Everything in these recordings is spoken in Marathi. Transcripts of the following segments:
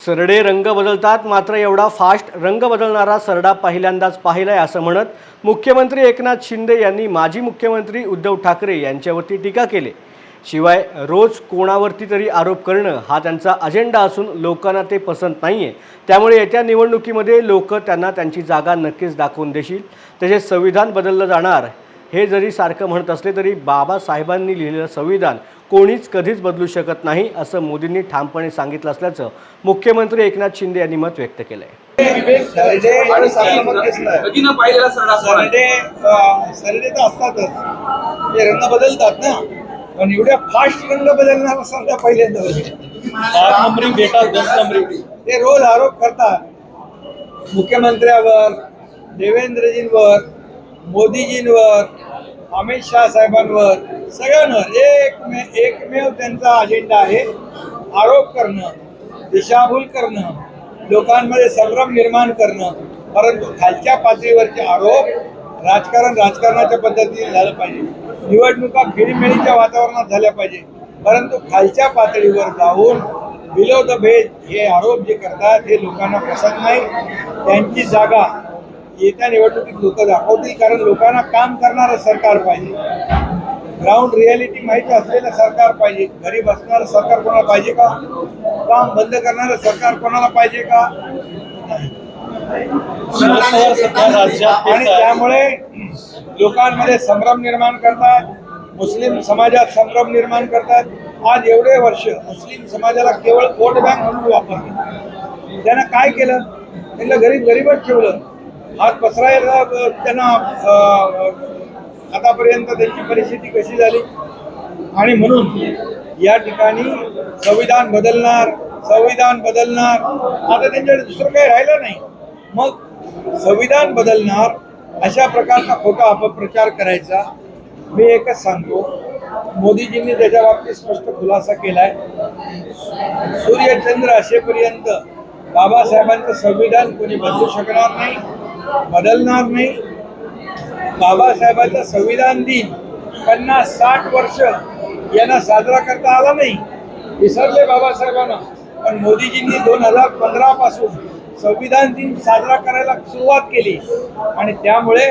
सरडे रंग बदलतात, मात्र एवढा फास्ट रंग बदलणारा सरडा पहिल्यांदाच पाहिलाय असं म्हणत मुख्यमंत्री एकनाथ शिंदे यांनी माजी मुख्यमंत्री उद्धव ठाकरे यांच्यावरती टीका केली। शिवाय रोज कोणावरती तरी आरोप करणं हा त्यांचा अजेंडा असून लोकांना ते पसंत नाहीये। त्यामुळे येत्या निवडणुकीमध्ये लोक त्यांना त्यांची जागा नक्कीच दाखवून देतील। तसेच संविधान बदललं जाणार हे जरी सारखं म्हणत असले तरी बाबासाहेबांनी लिहिलेलं संविधान कोणीच कधीच बदलू शकत नाही असं मोदींनी ठामपणे सांगितलं असल्याचं मुख्यमंत्री एकनाथ शिंदे यांनी मत व्यक्त केलंय। सरडे तर असतातच, ते रंग बदलतात ना, पण एवढ्या फास्ट रंग बदलणार सरडा पहिल्यांदा ते रोज आरोप करतात मुख्यमंत्र्यावर, देवेंद्रजींवर, मोदीजींवर, अमित शाह साहेबांवर, सगळ्यांवर एकमेव त्यांचा अजेंडा आहे आरोप करणं, दिशाभूल करणं, लोकांमध्ये संभ्रम निर्माण करणं। परंतु खालच्या पातळीवरचे आरोप राजकारणाच्या पद्धतीने झालं पाहिजे, निवडणुका खेळीमेळीच्या वातावरणात झाल्या पाहिजे, परंतु खालच्या पातळीवर जाऊन बिलो द बेस हे आरोप जे करतात हे लोकांना पसंत नाही। त्यांची जागा येत्या निवडणुकीत लोक दाखवतील, कारण लोकांना काम करणारं सरकार पाहिजे, ग्राउंड रियालिटी माहिती असलेलं सरकार पाहिजे। घरी बसणारं सरकार कोणाला पाहिजे का? काम बंद करणारं सरकार कोणाला पाहिजे का? आणि त्यामुळे लोकांमध्ये संभ्रम निर्माण करतात, मुस्लिम समाजात संभ्रम निर्माण करतात। आज एवढे वर्ष मुस्लिम समाजाला केवळ वोट बँक म्हणून वापरले। त्यांना काय केलं? त्यांना गरीबच ठेवलं, हात पसरायला त्यांना आतापर्यंत त्यांची परिस्थिती कशी झाली। आणि म्हणून या ठिकाणी संविधान बदलणार आता त्यांच्याकडे दुसरं काही राहिलं नाही। मग संविधान बदलणार अशा प्रकारचा खोटा अपप्रचार करायचा। मी एकच सांगतो, मोदीजींनी त्याच्या बाबतीत स्पष्ट खुलासा केलाय। सूर्यचंद्र असेपर्यंत बाबासाहेबांचं संविधान कोणी बदलू शकणार नाही, बदलणार नाही। बाबासाहेबांचा संविधान दिन 50-60 वर्ष यांना साजरा करता आला नाही, विसरले बाबासाहेबांना। पण मोदीजींनी 2015 पासून संविधान दिन साजरा करायला सुरुवात केली आणि त्यामुळे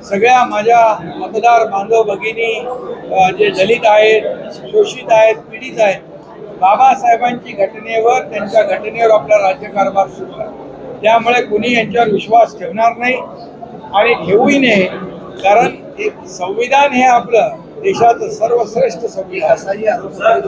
सगळ्या माझ्या मतदार बांधव भगिनी जे दलित आहेत, शोषित आहेत, पीडित आहेत, बाबासाहेबांची घटनेवर, त्यांच्या घटनेवर आपला राज्यकारभार सुरू आहे। त्यामुळे कुणी यांच्यावर विश्वास ठेवणार नाही आणि ठेवूही नये, कारण एक संविधान हे आपलं देशाचं सर्वश्रेष्ठ संविधान आहे।